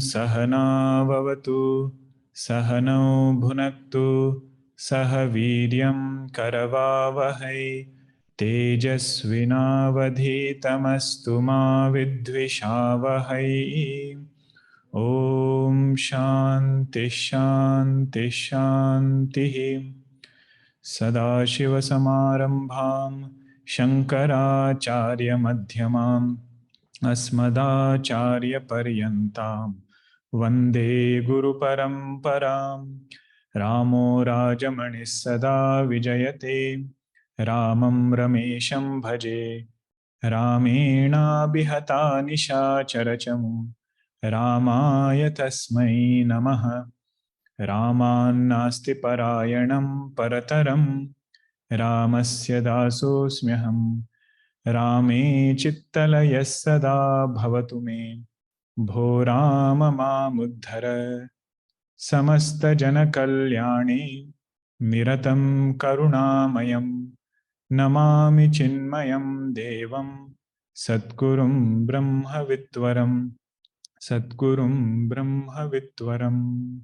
Sahana vavatu, Sahanau bhunaktu, Sahaviryam karavavahai, Tejasvinavadhitamastu ma vidvishavahai. Om Shanti Shanti Shanti. Sadashiva Samarambham Shankaracharya Madhyamam Asmadacharya Paryantam Vande Guru Paramparam. Ramo Rajamani Sada Vijayate Ramam Ramesham Bhaje Ramena Bihata Nishacharachamu Ramaya Tasmai Namaha. Ramannasti parayanam parataram Ramasya dasosmyaham Rame chittalaya sada bhavatu me Bho Rama mamuddhara Samasta jana kalyani Niratam karunamayam Namami chinmayam devam Satgurum brahma vitvaram Satgurum brahma vitvaram.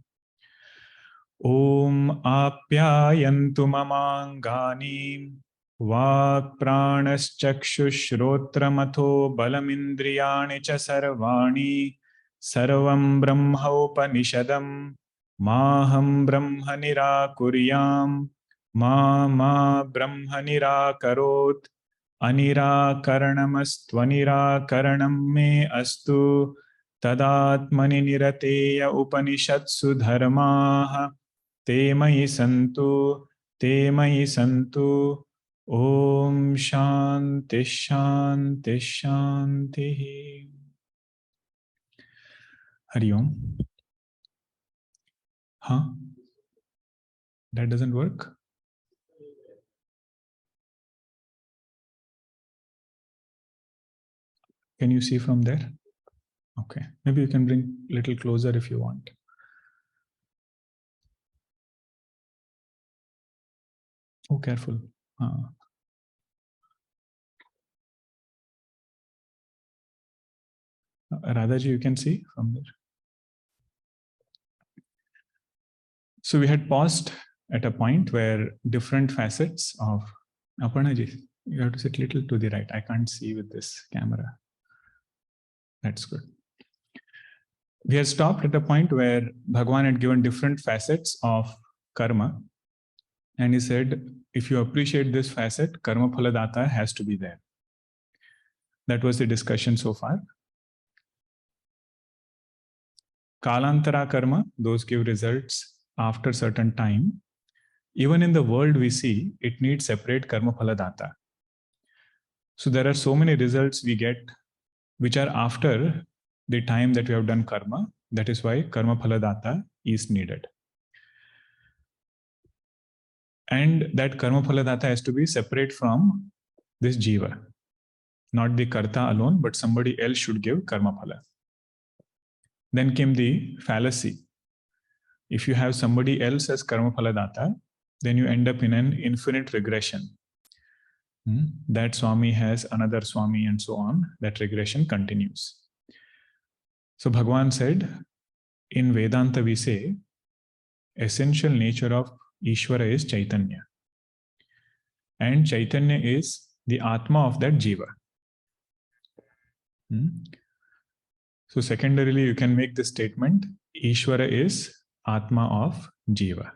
Om Apyayantu Mamangani Vak Pranaschakshushrotramatho Balamindriyani Cha Sarvani Sarvam Brahma Upanishadam Maham Brahma Nirakuryam Ma Brahma Nirakarot Anirakaranamastvanirakaranam me astu Tadatmani nirateya Upanishatsu dharmaha Te mayi santu, te mayi santu. Om Shanti Shanti Shanti. Hari Om. Huh? That doesn't work? Can you see from there? Okay. Maybe you can bring a little closer if you want. Oh, careful. Radhaji, you can see from there. So we had paused at a point where different facets of Aparnaji, you have to sit a little to the right. I can't see with this camera. That's good. We had stopped at a point where Bhagavan had given different facets of karma. And he said, if you appreciate this facet, karma phaladata has to be there. That was the discussion so far. Kalantara karma, those give results after certain time. Even in the world we see, it needs separate karma phaladata. So there are so many results we get which are after the time that we have done karma. That is why karma phaladata is needed. And that karma phaladata has to be separate from this jiva. Not the karta alone, but somebody else should give karma phala. Then came the fallacy. If you have somebody else as karma phaladata, then you end up in an infinite regression. That Swami has another Swami and so on. That regression continues. So Bhagavan said, in Vedanta we say, essential nature of Ishwara is Chaitanya. And Chaitanya is the Atma of that Jiva. So secondarily, you can make this statement, Ishwara is Atma of Jiva.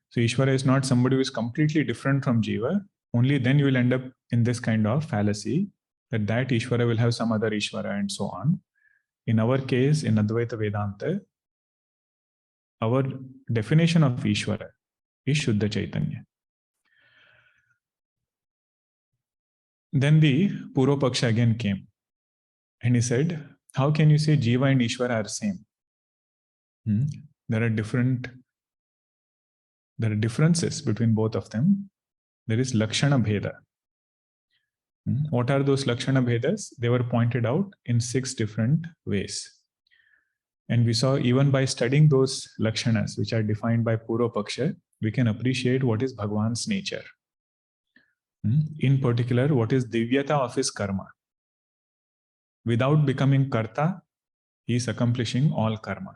So Ishwara is not somebody who is completely different from Jiva. Only then you will end up in this kind of fallacy that Ishwara will have some other Ishwara and so on. In our case, in Advaita Vedanta, our definition of Ishwara is Shuddha Chaitanya. Then the Poorva Pakshi again came. And he said, how can you say Jeeva and Ishwara are same? there are differences between both of them. There is Lakshana Bheda. What are those Lakshana Bhedas? They were pointed out in 6 different ways. And we saw even by studying those Lakshanas, which are defined by Poorva Pakshi, we can appreciate what is Bhagwan's nature. In particular, what is Divyata of his karma. Without becoming Karta, he is accomplishing all karma.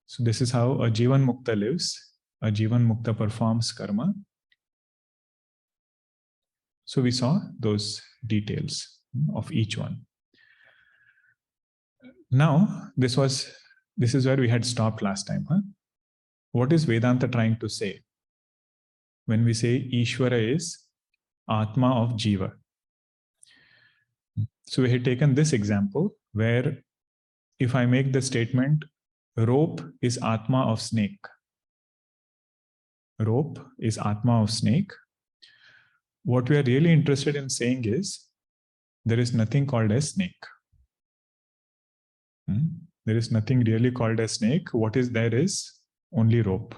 So this is how a Jivan Mukta lives. A Jivan Mukta performs karma. So we saw those details of each one. Now, this is where we had stopped last time. What is Vedanta trying to say? When we say Ishwara is Atma of Jeeva. So we had taken this example where if I make the statement, rope is Atma of snake. Rope is Atma of snake. What we are really interested in saying is, there is nothing called as snake. There is nothing really called as snake. What is there is only rope.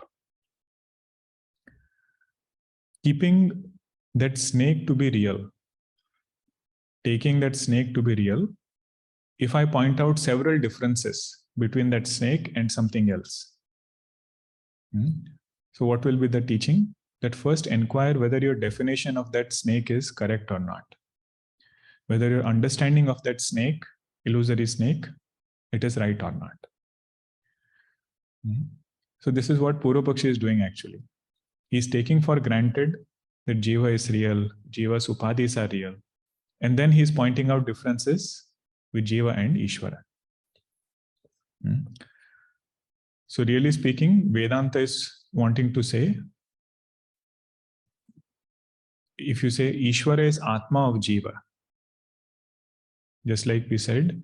Keeping that snake to be real, taking that snake to be real, if I point out several differences between that snake and something else. So what will be the teaching? That first inquire whether your definition of that snake is correct or not. Whether your understanding of that snake, illusory snake, it is right or not. So this is what Poorva Pakshi is doing actually. He is taking for granted that Jiva is real, Jiva's upadhis are real. And then he is pointing out differences with Jiva and Ishwara. So really speaking, Vedanta is wanting to say, if you say Ishwara is Atma of Jiva, just like we said,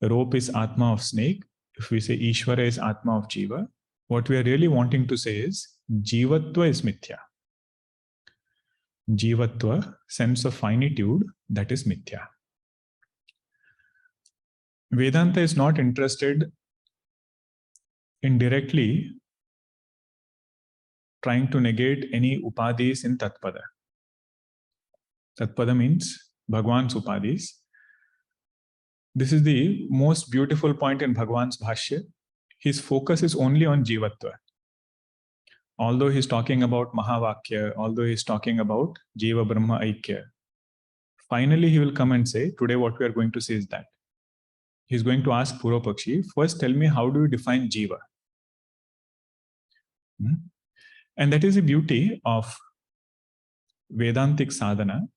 rope is Atma of snake. If we say Ishwara is Atma of Jiva, what we are really wanting to say is Jivatva is Mithya. Jivatva, sense of finitude, that is Mithya. Vedanta is not interested in directly trying to negate any upadhis in Tatpada. Tatpada means Bhagwan's upadhis. This is the most beautiful point in Bhagwan's Bhashya. His focus is only on Jivatva. Although he's talking about Mahavakya, although he's talking about Jiva Brahma Aikya, finally he will come and say, today what we are going to say is that. He's going to ask Poorva Pakshi, first tell me how do you define Jiva? And that is the beauty of Vedantic sadhana,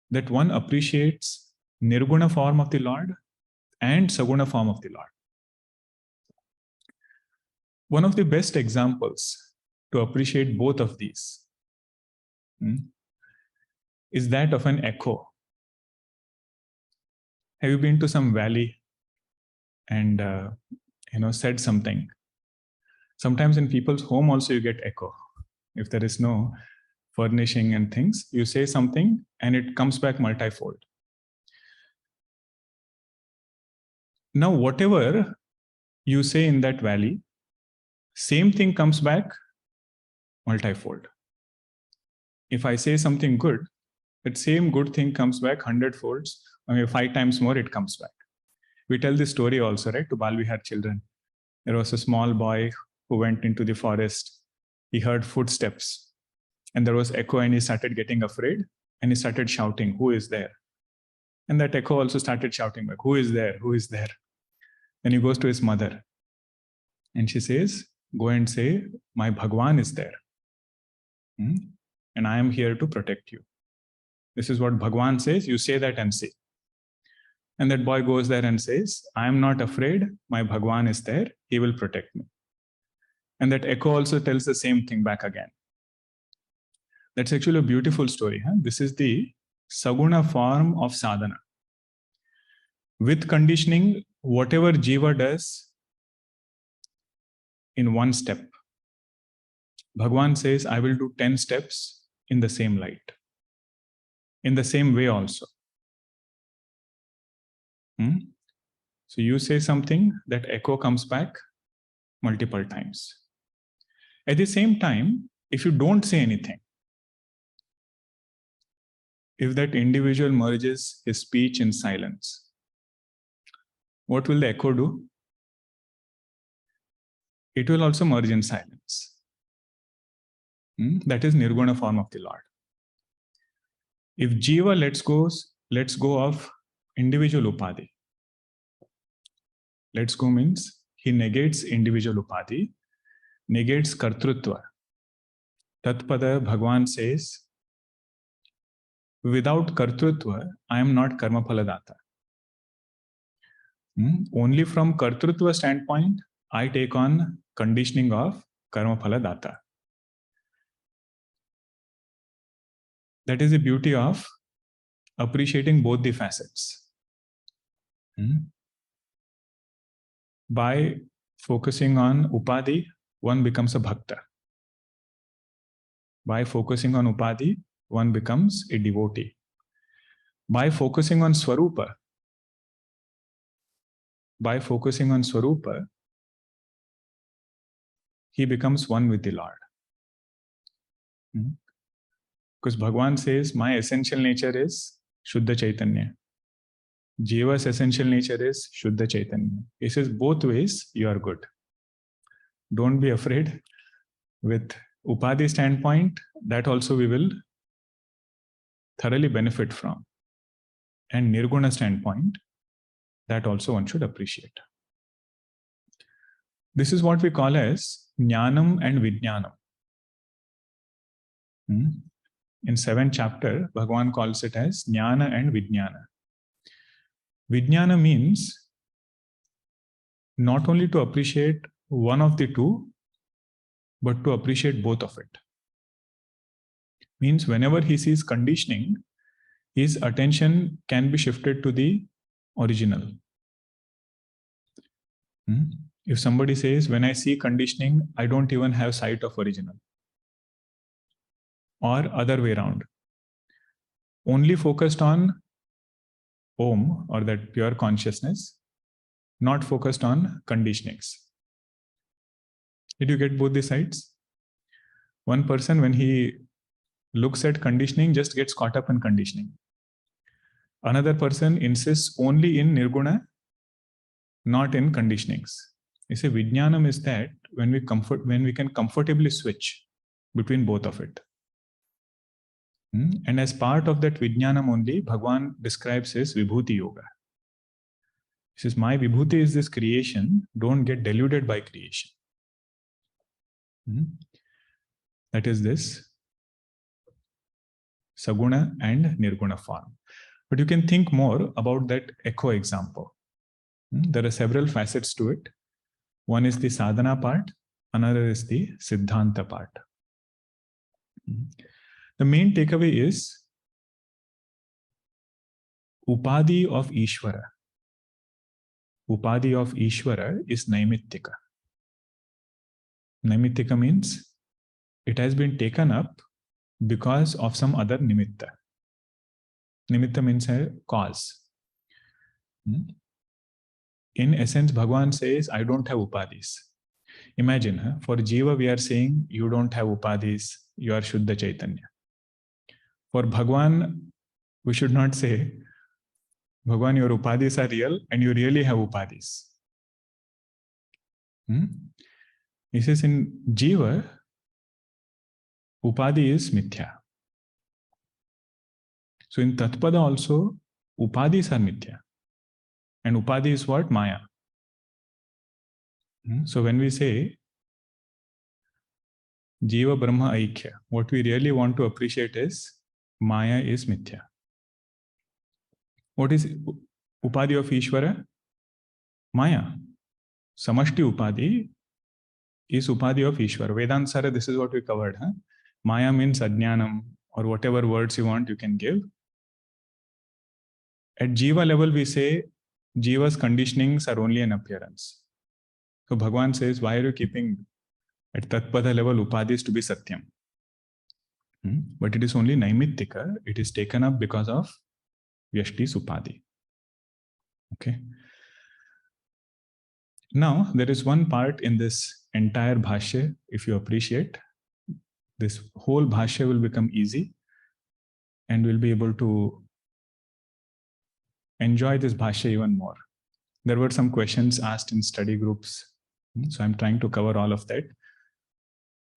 that one appreciates Nirguna form of the Lord and Saguna form of the Lord. One of the best examples to appreciate both of these is that of an echo. Have you been to some valley and said something? Sometimes in people's home also you get echo. If there is no furnishing and things, you say something and it comes back multifold. Now, whatever you say in that valley, same thing comes back multifold. If I say something good, that same good thing comes back 100 folds, I mean 5 times more it comes back. We tell this story also, right, to Balvihar children. There was a small boy who went into the forest. He heard footsteps and there was echo and he started getting afraid and he started shouting, who is there? And that echo also started shouting back, who is there? Who is there? And he goes to his mother and she says, go and say, my Bhagwan is there. And I am here to protect you. This is what Bhagwan says, you say that and say. And that boy goes there and says, I am not afraid, my Bhagwan is there, he will protect me. And that echo also tells the same thing back again. That's actually a beautiful story. This is the Saguna form of sadhana. With conditioning, whatever Jiva does in one step, Bhagwan says, I will do 10 steps in the same light, in the same way also. So you say something, that echo comes back multiple times. At the same time, if you don't say anything, if that individual merges his speech in silence, what will the echo do? It will also merge in silence. That is Nirguna form of the Lord. If Jiva lets go of individual upadhi. Lets go means he negates individual upadhi, negates kartrutva. Tatpada Bhagavan says, without kartrutva, I am not karma phaladata. Only from kartrutva standpoint, I take on conditioning of karma phaladata. That is the beauty of appreciating both the facets. By focusing on upadhi, one becomes a bhakta. By focusing on upadhi, one becomes a devotee. By focusing on swarupa, he becomes one with the Lord. Because Bhagavan says, my essential nature is Shuddha Chaitanya. Jiva's essential nature is Shuddha Chaitanya. He says, both ways you are good. Don't be afraid. With Upadhi standpoint, that also we will thoroughly benefit from. And Nirguna standpoint, that also one should appreciate. This is what we call as Jnanam and Vijnanam. In 7th chapter, Bhagavan calls it as Jnana and Vijnana. Vijnana means not only to appreciate one of the two, but to appreciate both of it. Means whenever he sees conditioning, his attention can be shifted to the original. If somebody says, when I see conditioning, I don't even have sight of original. Or other way around. Only focused on Om, or that pure consciousness, not focused on conditionings. Did you get both the sides? One person, when he looks at conditioning, just gets caught up in conditioning. Another person insists only in Nirguna, not in conditionings. You say Vijnanam is that when we can comfortably switch between both of it. And as part of that Vijnanam only, Bhagavan describes his Vibhuti Yoga. He says, my Vibhuti is this creation, don't get deluded by creation. That is this Saguna and Nirguna form. But you can think more about that echo example. There are several facets to it. One is the sadhana part, another is the siddhanta part. The main takeaway is Upadhi of Ishwara. Upadhi of Ishwara is Naimittika. Naimittika means it has been taken up because of some other nimitta. Nimitta means a cause. In essence, Bhagavan says, I don't have upadhis. Imagine, for Jiva we are saying, you don't have upadhis, you are Shuddha Chaitanya. For Bhagavan, we should not say, Bhagavan, your upadhis are real and you really have upadhis. He says in Jiva, upadhi is mithya. So in Tatpada also, upadhis are mithya. And upadhi is what? Maya. So when we say Jiva Brahma Aikhya, what we really want to appreciate is Maya is mithya. What is upadhi of Ishwara? Maya. Samashti upadhi is upadhi of Ishwara. Vedansara, this is what we covered. Maya means ajnanam, or whatever words you want, you can give. At Jiva level, we say Jiva's conditionings are only an appearance. So Bhagavan says, why are you keeping at Tatpada level upadhis to be Satyam? But it is only Naimittika. It is taken up because of Vyashti's upadhi. Okay. Now, there is one part in this entire bhashya, if you appreciate, this whole bhashya will become easy and we'll be able to enjoy this bhashya even more. There were some questions asked in study groups, so I'm trying to cover all of that.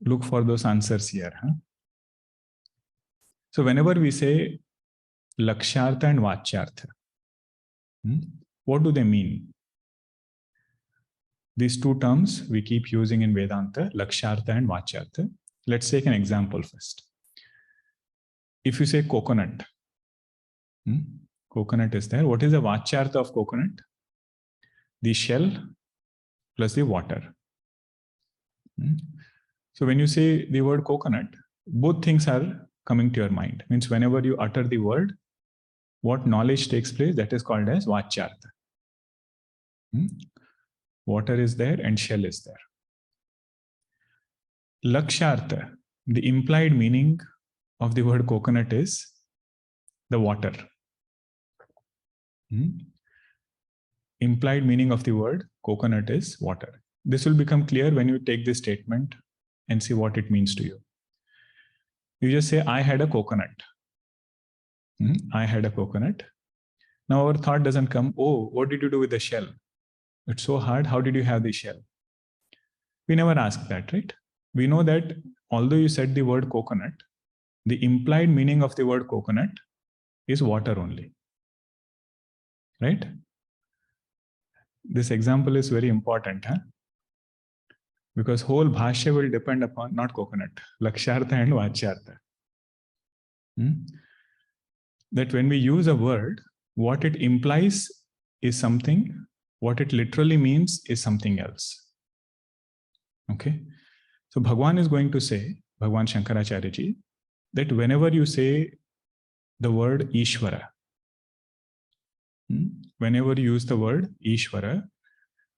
Look for those answers here. So whenever we say Laksyartha and Vachyartha, what do they mean? These two terms we keep using in Vedanta, Laksyartha and Vachyartha. Let's take an example first. If you say coconut, coconut is there. What is the Vachyartha of coconut? The shell plus the water. So when you say the word coconut, both things are coming to your mind. Means whenever you utter the word, what knowledge takes place, that is called as Vachyartha. Water is there and shell is there. Laksyartha, the implied meaning of the word coconut is the water. Implied meaning of the word coconut is water. This will become clear when you take this statement and see what it means to you. You just say, I had a coconut. I had a coconut. Now our thought doesn't come, oh, what did you do with the shell? It's so hard. How did you have the shell? We never ask that, right? We know that although you said the word coconut, the implied meaning of the word coconut is water only. Right? This example is very important, because whole bhashya will depend upon not coconut, Laksyartha and Vachyartha. That when we use a word, what it implies is something, what it literally means is something else. Okay? So Bhagwan is going to say, Bhagwan Shankaracharya ji, that whenever you say the word Ishwara, whenever you use the word Ishwara,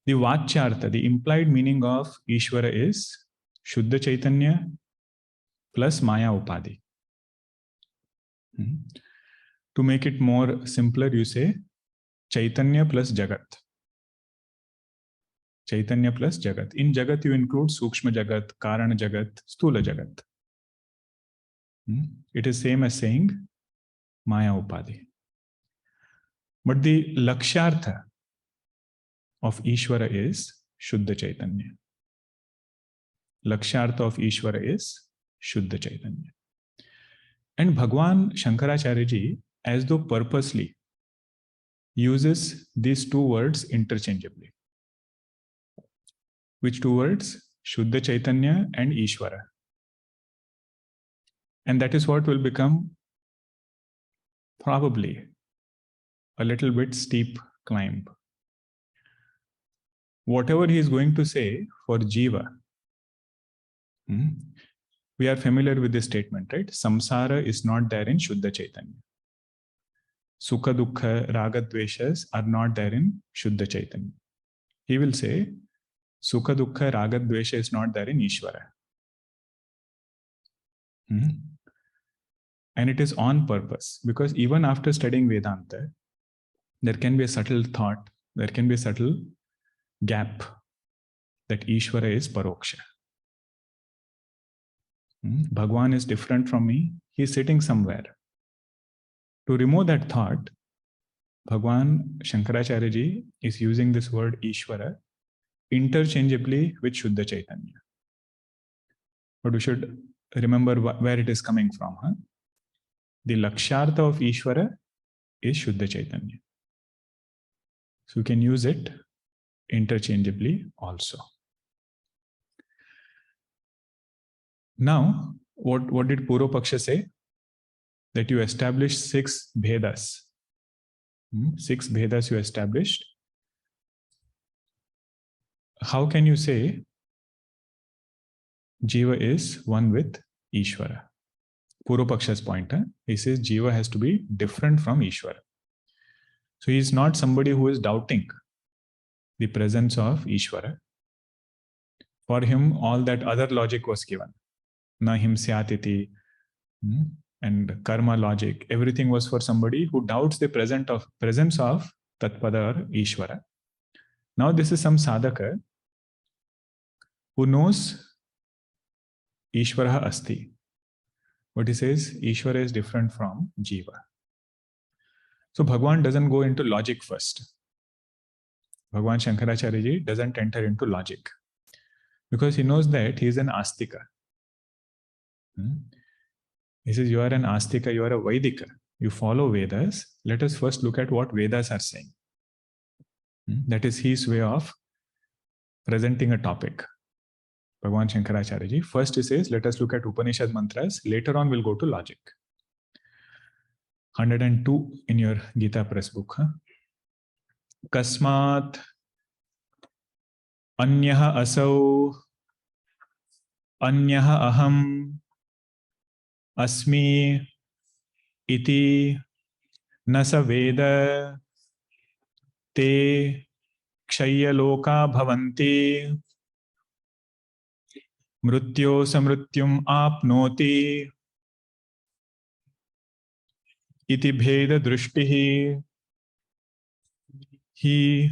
the Vachyartha, the implied meaning of Ishwara is Shuddha Chaitanya plus Maya Upadhi. To make it more simpler, you say Chaitanya plus Jagat. Chaitanya plus Jagat. In Jagat, you include Sukshma Jagat, Karana Jagat, Stula Jagat. It is same as saying Maya Upadhi. But the Laksyartha of Ishwara is Shuddha Chaitanya. Laksyartha of Ishwara is Shuddha Chaitanya. And Bhagwan Shankaracharya ji, as though purposely, uses these two words interchangeably. Which two words? Shuddha Chaitanya and Ishwara. And that is what will become probably a little bit steep climb. Whatever he is going to say for Jeeva, we are familiar with this statement, right? Samsara is not there in Shuddha Chaitanya. Sukha Dukkha, Raga Dveshas are not there in Shuddha Chaitanya. He will say, Sukha Dukkha, Raga Dvesha is not there in Ishwara. And it is on purpose, because even after studying Vedanta, there can be a subtle thought, there can be a subtle gap that Ishwara is Paroksha. Bhagwan is different from me, he is sitting somewhere. To remove that thought, Bhagwan Shankaracharya ji is using this word Ishwara interchangeably with Shuddha Chaitanya. But we should remember where it is coming from. The Laksyartha of Ishwara is Shuddha Chaitanya. So you can use it interchangeably also. Now, what did Poorva Pakshi say? That you established 6 bhedas. 6 bhedas you established. How can you say Jiva is one with Ishwara? Poorva Paksha's point, he says Jiva has to be different from Ishwara. So he is not somebody who is doubting the presence of Ishwara. For him, all that other logic was given. Na him syatiti and karma logic. Everything was for somebody who doubts the presence of Tatpada or Ishwara. Now this is some sadhaka who knows Ishwara asti. But he says Ishwara is different from Jeeva. So Bhagwan doesn't go into logic first. Bhagwan Shankaracharya ji doesn't enter into logic because he knows that he is an astika. He says, you are an astika, you are a Vaidika. You follow Vedas. Let us first look at what Vedas are saying. That is his way of presenting a topic. Bhagwan Shankaracharya ji. First he says, let us look at Upanishad mantras. Later on we'll go to logic. 102 in your Gita press book. Kasmat Anyah asau Anyah aham Asmi iti nasa veda te kshaya loka bhavanti mrutyo samrutyum apnoti iti bheda drushtihi hi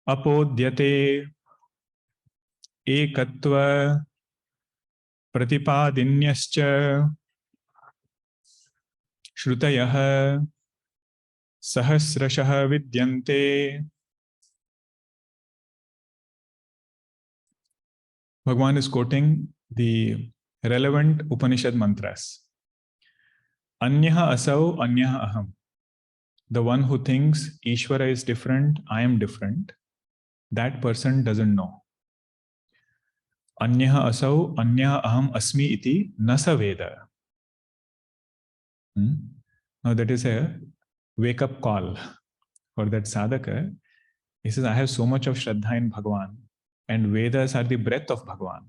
apodyate ekatva pratipadinyascha shrutayah sahasrashah vidyante. Bhagwan is quoting the relevant Upanishad mantras. Anyah asau, anyah aham. The one who thinks Ishvara is different, I am different, that person doesn't know. Anyah asau, anyah aham asmi iti nasa veda. Now that is a wake-up call for that sadhaka. He says, I have so much of Shraddha in Bhagwan, and Vedas are the breath of Bhagwan.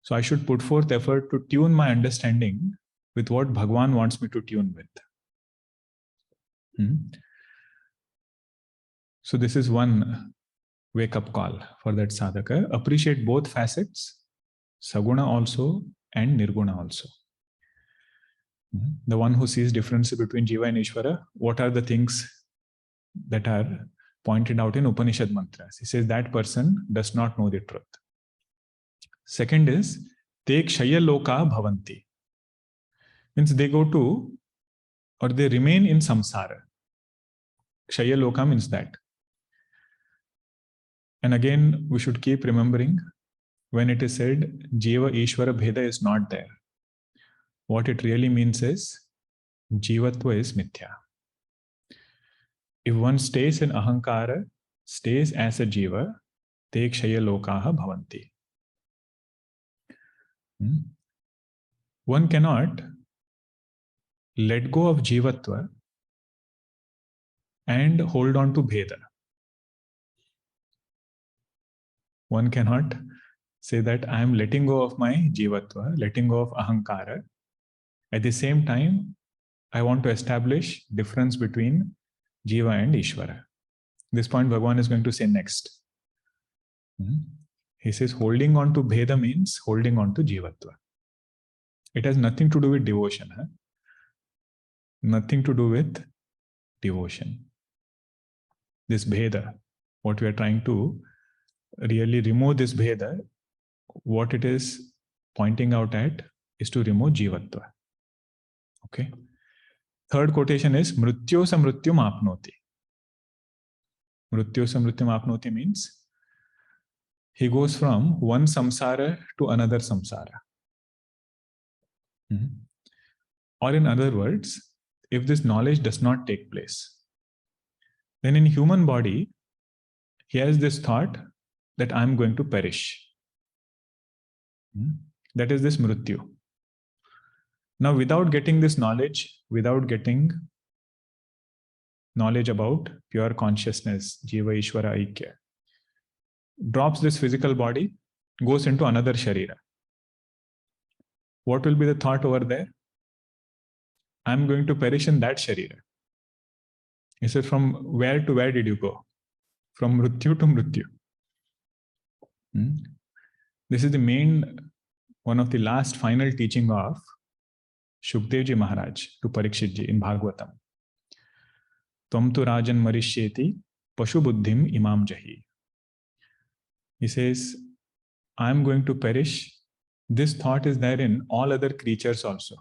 So I should put forth effort to tune my understanding with what Bhagwan wants me to tune with. So this is one wake-up call for that sadhaka. Appreciate both facets, Saguna also and Nirguna also. The one who sees difference between Jeeva and Ishwara, what are the things that are pointed out in Upanishad mantras? He says that person does not know the truth. Second is, te kshaya loka bhavanti. Means they go to, or they remain in samsara. Kshaya loka means that. And again, we should keep remembering when it is said Jeeva Ishwara Bheda is not there. What it really means is Jivatva is mithya. If one stays in ahankara, stays as a jiva, te kshaya lokaha bhavanti. One cannot let go of jivatva and hold on to bheda. One cannot say that I am letting go of my jivatva, letting go of ahankara. At the same time, I want to establish difference between Jeeva and Ishwara. This point Bhagwan is going to say next. He says holding on to Bheda means holding on to Jivatva. It has nothing to do with devotion. Nothing to do with devotion. This Bheda, what we are trying to really remove this Bheda, what it is pointing out at is to remove Jivatva. Okay. Third quotation is Mrityo samrutyum apnoti. Mrityo samrutyum apnoti means he goes from one samsara to another samsara. Or in other words, if this knowledge does not take place, then in human body, he has this thought that I am going to perish. That is this mrityu. Now, without getting this knowledge, without getting knowledge about pure consciousness, Jiva Ishwara Aikya, drops this physical body, goes into another Sharira. What will be the thought over there? I am going to perish in that Sharira. He said, from where to where did you go? From Mrityu to Mrityu. This is the main, one of the last final teaching of Shukdev ji Maharaj to Parikshit ji in Bhagavatam. Tvam tu rajan marishyeti Pashu buddhim imam jahi. He says, I am going to perish. This thought is there in all other creatures also.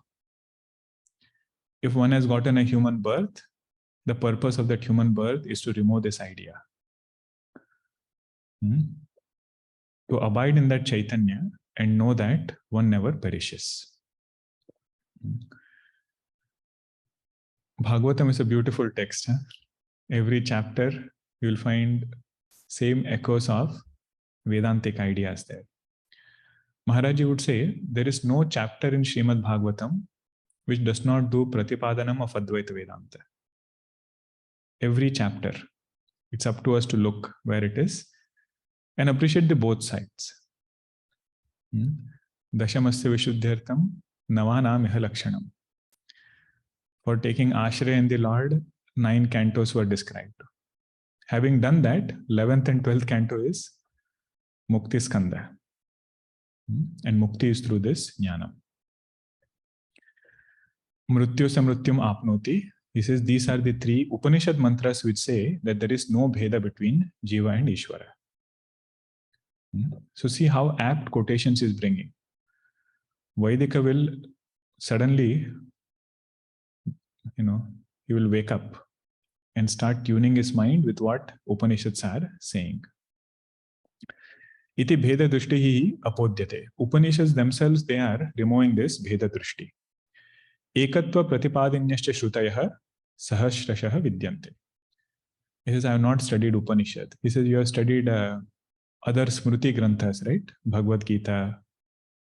If one has gotten a human birth, the purpose of that human birth is to remove this idea. To abide in that Chaitanya and know that one never perishes. Bhagavatam is a beautiful text. Every chapter you will find same echoes of Vedantic ideas there. Maharaji would say there is no chapter in Srimad Bhagavatam which does not do Pratipadanam of Advaita Vedanta. Every chapter, it's up to us to look where it is and appreciate the both sides. Dashamasya Vishuddhyartham Navanam Iha Lakshanam. For taking Ashraya in the Lord, 9 cantos were described. Having done that, 11th and 12th canto is Mukti Skanda. And Mukti is through this Jnanam. Mrityu Samrityum Apnoti. He says these are the 3 Upanishad mantras which say that there is no bheda between Jeeva and Ishwara. So see how apt quotations is bringing. Vaidika will suddenly, he will wake up and start tuning his mind with what Upanishads are saying. Iti bheda drushti apodyate. Upanishads themselves, they are removing this bheda drushti. Ekatva pratipadinyascha shrutayah sahasrashah vidyante. He says, I have not studied Upanishad. He says, you have studied other Smriti Granthas, right? Bhagavad Gita,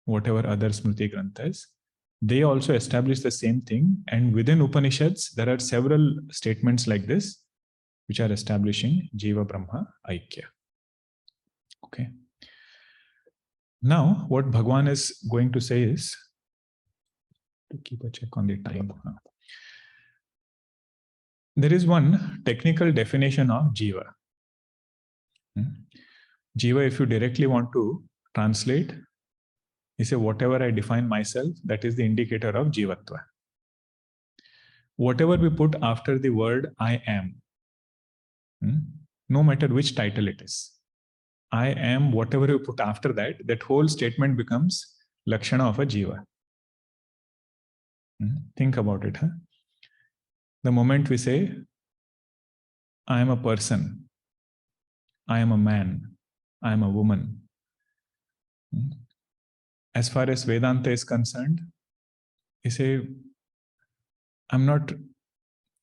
whatever other Smriti Granthas. They also establish the same thing. And within Upanishads, there are several statements like this, which are establishing Jiva Brahma Aikya. Okay. Now, what Bhagwan is going to say is, to keep a check on the time. There is one technical definition of Jiva. Jiva, if you directly want to translate, you say, whatever I define myself, that is the indicator of Jivatva. Whatever we put after the word I am, no matter which title it is, I am, whatever you put after that, that whole statement becomes Lakshana of a Jiva. Think about it. The moment we say, I am a person, I am a man, I am a woman. As far as Vedanta is concerned, you say, I'm not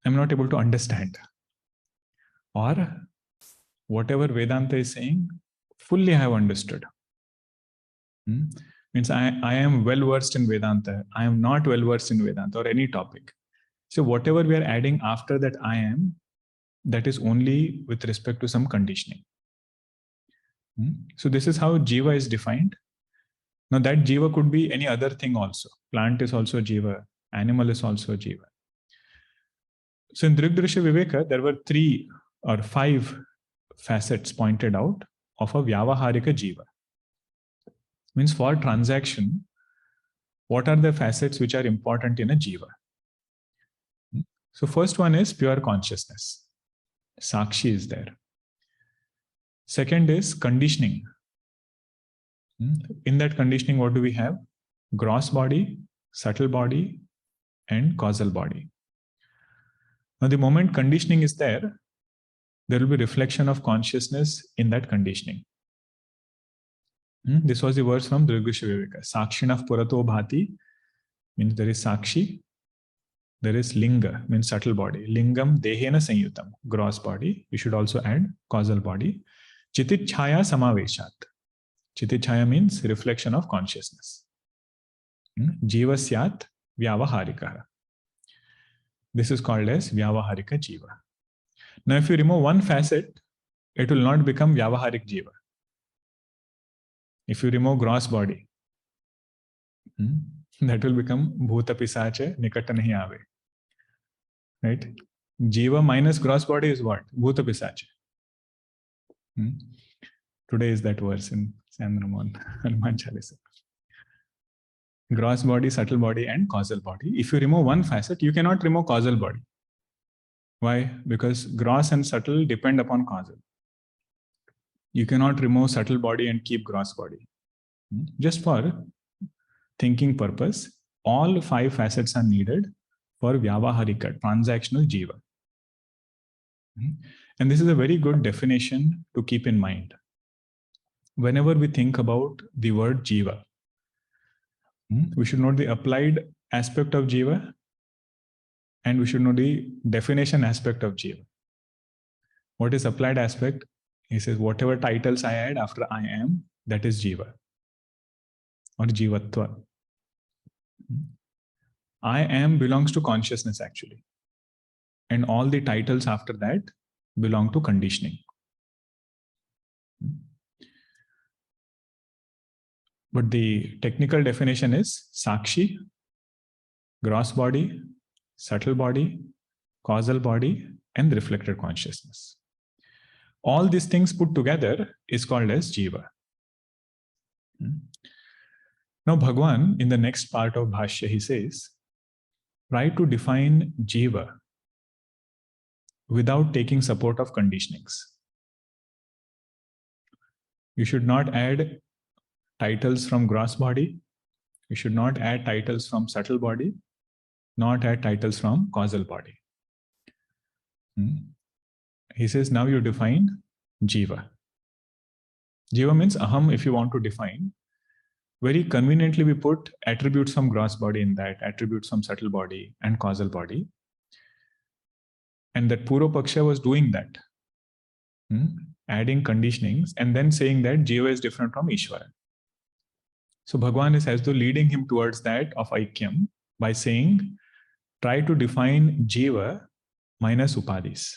able to understand. Or whatever Vedanta is saying, fully I have understood. Means I am well versed in Vedanta. I am not well versed in Vedanta or any topic. So whatever we are adding after that I am, that is only with respect to some conditioning. So this is how Jiva is defined. Now that Jiva could be any other thing also. Plant is also Jiva. Animal is also Jiva. So in Drigdrishya Viveka, there were 3 or 5 facets pointed out of a Vyavaharika Jeeva. Means for transaction, what are the facets which are important in a Jiva? So first one is pure consciousness. Sakshi is there. Second is conditioning. In that conditioning, what do we have? Gross body, subtle body, and causal body. Now, the moment conditioning is there will be reflection of consciousness in that conditioning. This was the verse from Drigdrishya Viveka. Sakshinah purato bhati means there is Sakshi. There is Linga, means subtle body. Lingam dehena sanyutam, gross body. We should also add causal body. Chititchaya samaveshat. Chititchaya means reflection of consciousness. Jiva syat vyavaharika. This is called as Vyavaharika Jeeva. Now, if you remove one facet, it will not become Vyavaharik Jeeva. If you remove gross body, that will become Bhuta Pisache Nikata Nahi Aave. Right? Jiva minus gross body is what? Bhuta Pisache. Today is that verse in Sandramon, Hanuman Chalisa. Gross body, subtle body, and causal body. If you remove one facet, you cannot remove causal body. Why? Because gross and subtle depend upon causal. You cannot remove subtle body and keep gross body. Just for thinking purpose, all 5 facets are needed for Vyavaharika, transactional Jeeva. And this is a very good definition to keep in mind. Whenever we think about the word Jeeva, we should know the applied aspect of Jeeva and we should know the definition aspect of Jeeva. What is applied aspect? He says, whatever titles I add after I am, that is Jeeva or Jeevatva. I am belongs to consciousness actually. And all the titles after that belong to conditioning. But the technical definition is Sakshi, gross body, subtle body, causal body, and reflected consciousness. All these things put together is called as Jeeva. Now Bhagwan, in the next part of Bhashya, he says, try to define Jeeva without taking support of conditionings. You should not add titles from gross body. You should not add titles from subtle body, not add titles from causal body. He says, now you define Jeeva. Jeeva means aham, if you want to define. Very conveniently, we put attributes from gross body in that, attributes from subtle body and causal body. And that Poorva Pakshi was doing that, adding conditionings and then saying that Jeeva is different from Ishwara. So Bhagwan is as though leading him towards that of Aikyam by saying, try to define Jeeva minus Upadis.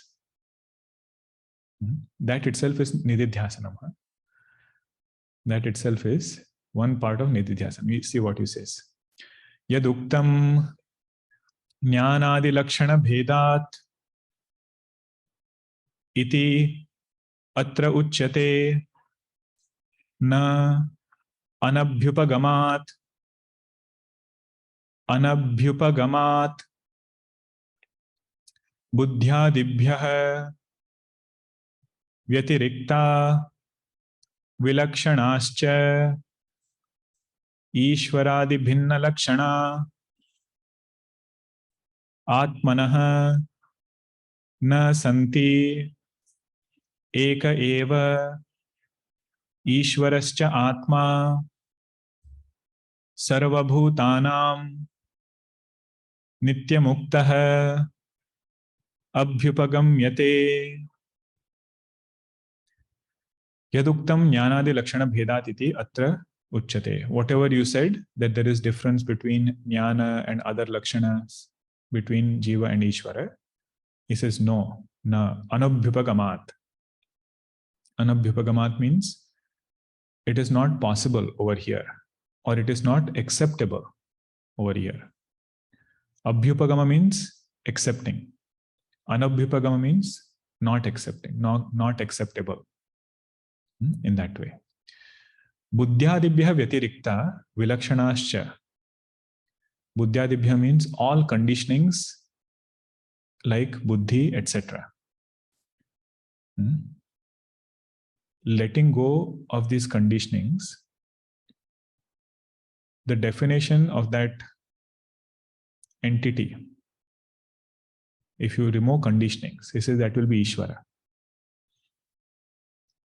That itself is Nididhyasanam. That itself is one part of Nididhyasanam. We see what he says. Yaduktam jnanadi lakshana bhedat iti atra uchyate na anabhyupagamat buddhyadibhyah vyatirikta vilakshanaascha ishwaradi bhinna lakshana atmanah na santi eka eva ishwarascha atma sarvabhutanam nityamuktah abhyupagamyate yaduktam jnanadi lakshana bhedatiti atra uchyate. Whatever you said, that there is difference between jnana and other lakshanas, between Jeeva and Ishwara, he says no, na anabhyupagamat. Anabhyupagamat means it is not possible over here, or it is not acceptable over here. Abhyupagama means accepting. Anabhyupagama means not accepting, not acceptable in that way. Buddhyadibhya vyatirikta vilakshanascha. Buddhyadibhya means all conditionings like buddhi, etc. Letting go of these conditionings, the definition of that entity, if you remove conditionings, he says that will be Ishwara.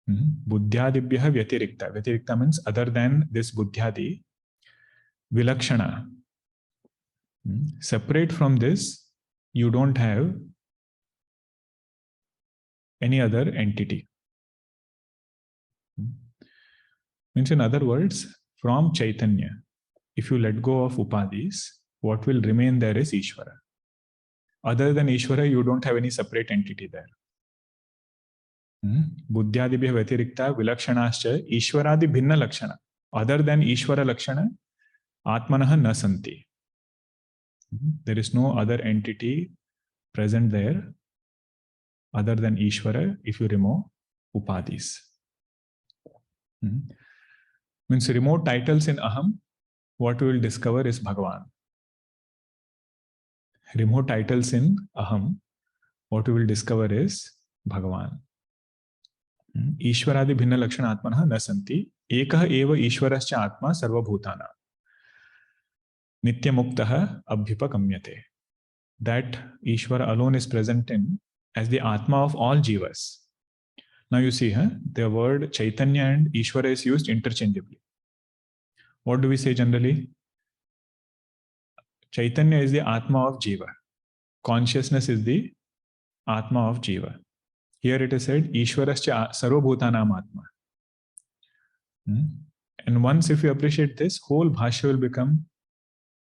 Buddhyadibhya vyatirikta. Vyatirikta means other than this buddhyadi. Vilakshana. Separate from this, you don't have any other entity. Means in other words, from Chaitanya, if you let go of Upadis, what will remain there is Ishwara. Other than Ishwara, you don't have any separate entity there. Buddhyadibhya vyatirikta vilakshanascha Ishwaradi bhinna lakshana. Other than Ishwara lakshana, atmanah na santi. There is no other entity present there other than Ishwara if you remove Upadis. Means remove titles in Aham, what we will discover is Bhagavan. Remove titles in Aham, what we will discover is Bhagavan. Ishwaradi bhinna lakshana atmanah na santi ekah eva ishwarascha atma sarvabhutana nityamuktaha abhyupakamyate. That Ishvara alone is present in as the Atma of all Jivas. Now you see, the word Chaitanya and Ishvara is used interchangeably. What do we say generally? Chaitanya is the Atma of Jiva. Consciousness is the Atma of Jiva. Here it is said, Ishwarascha sarvabhutanam Atma. And once if you appreciate this, whole Bhashya will become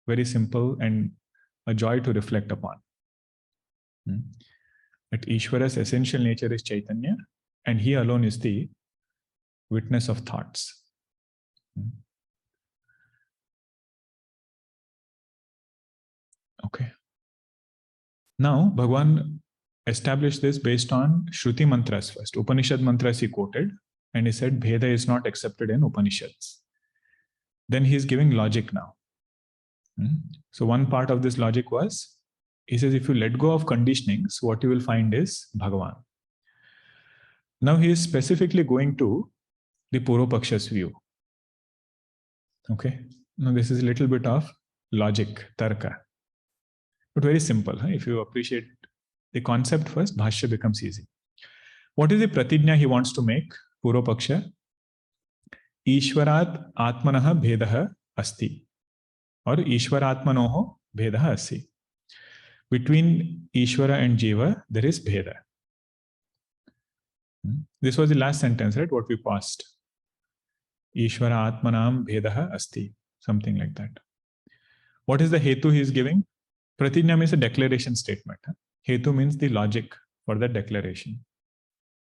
very simple and a joy to reflect upon. That Ishvara's essential nature is Chaitanya, and he alone is the witness of thoughts. Okay. Now, Bhagavan established this based on Shruti mantras first. Upanishad mantras he quoted, and he said, Bheda is not accepted in Upanishads. Then he is giving logic now. So one part of this logic was, he says, if you let go of conditionings, what you will find is Bhagavan. Now he is specifically going to the Poorva Paksha's view. Okay. Now this is a little bit of logic, tarka. But very simple. If you appreciate the concept first, Bhashya becomes easy. What is the pratijna he wants to make? Poorva Paksha. Ishwarat atmanaha bhedaha asti. Or Ishwaratmanoho bhedaha asti. Between Ishvara and Jiva, there is bheda. This was the last sentence, right? What we paused. Ishvara atmanam bhedaha asti. Something like that. What is the hetu he is giving? Pratijna means a declaration statement. Hetu means the logic for that declaration.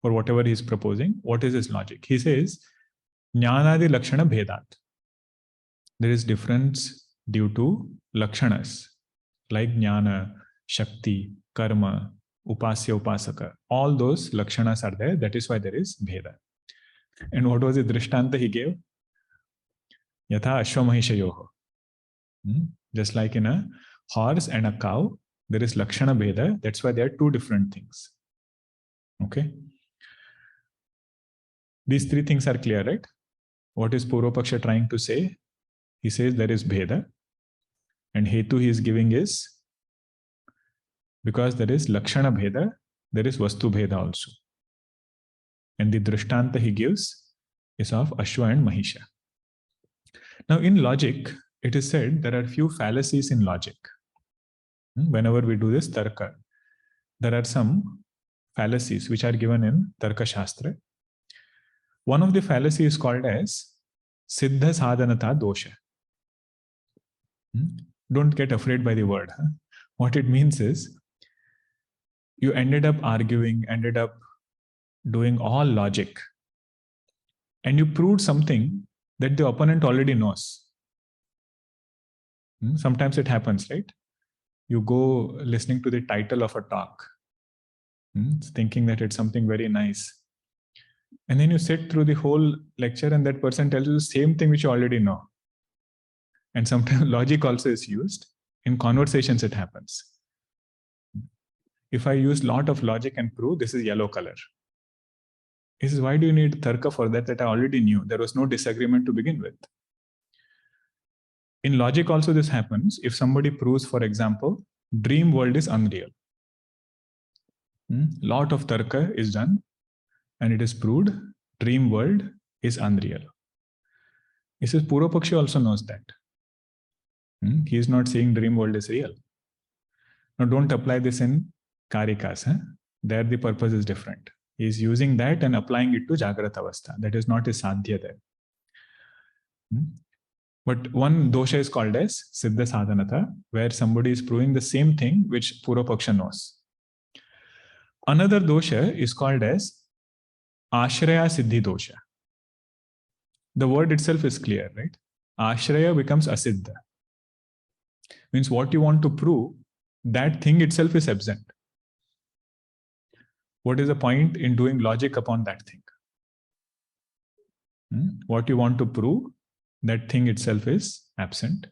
For whatever he is proposing, what is his logic? He says, Jnanadi lakshana bhedat. There is difference due to lakshanas, like jnana, shakti, karma, upasya, upasaka. All those lakshanas are there. That is why there is bheda. And what was the drishtanta he gave? Yatha ashwamahishayoho. Just like in a horse and a cow, there is lakshana bheda. That's why they are two different things. Okay. These three things are clear, right? What is Poorva Paksha trying to say? He says there is bheda. And hetu he is giving is, because there is lakshana bheda, there is vastu bheda also. And the drishtanta he gives is of Ashwa and Mahisha. Now in logic, it is said there are few fallacies in logic. Whenever we do this tarka, there are some fallacies which are given in Tarka Shastra. One of the fallacies is called as Siddha Sadhanata Dosha. Don't get afraid by the word. What it means is, you ended up arguing, ended up doing all logic, and you proved something that the opponent already knows. Sometimes it happens, right? You go listening to the title of a talk, thinking that it's something very nice. And then you sit through the whole lecture and that person tells you the same thing which you already know. And sometimes logic also is used. In conversations it happens. If I use a lot of logic and prove this is yellow color. He says, why do you need tarka for that I already knew? There was no disagreement to begin with. In logic also this happens. If somebody proves, for example, dream world is unreal. Lot of tarka is done and it is proved dream world is unreal. He says, Poorva Pakshi also knows that. He is not saying dream world is real. Now don't apply this in Karikas. There the purpose is different. He is using that and applying it to Jagrata Avastha. That is not his sadhya there. But one dosha is called as Siddha Sadhanata, where somebody is proving the same thing which Poorva Paksha knows. Another dosha is called as Ashraya Siddhi Dosha. The word itself is clear, right? Ashraya becomes Asiddha. Means what you want to prove, that thing itself is absent. What is the point in doing logic upon that thing? What you want to prove, that thing itself is absent.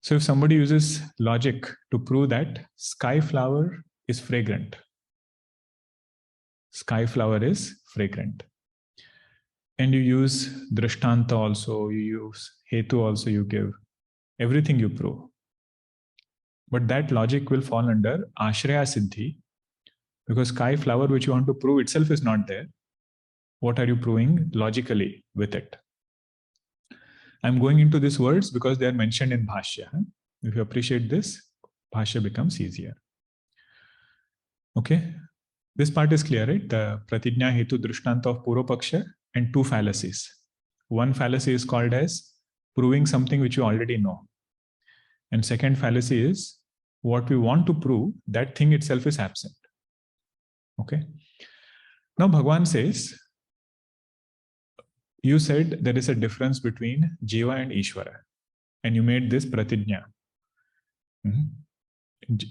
So if somebody uses logic to prove that sky flower is fragrant. Sky flower is fragrant. And you use drishtanta also, you use hetu also, you give. Everything you prove. But that logic will fall under Ashraya Siddhi, because sky flower which you want to prove itself is not there. What are you proving logically with it? I'm going into these words because they are mentioned in Bhashya. If you appreciate this, Bhashya becomes easier. Okay, this part is clear, right? The Pratijna Hetu Drishtanta of Poorva Pakshi and two fallacies. One fallacy is called as proving something which you already know. And second fallacy is what we want to prove, that thing itself is absent. Okay. Now Bhagavan says, you said there is a difference between Jeeva and Ishwara, and you made this Pratijna.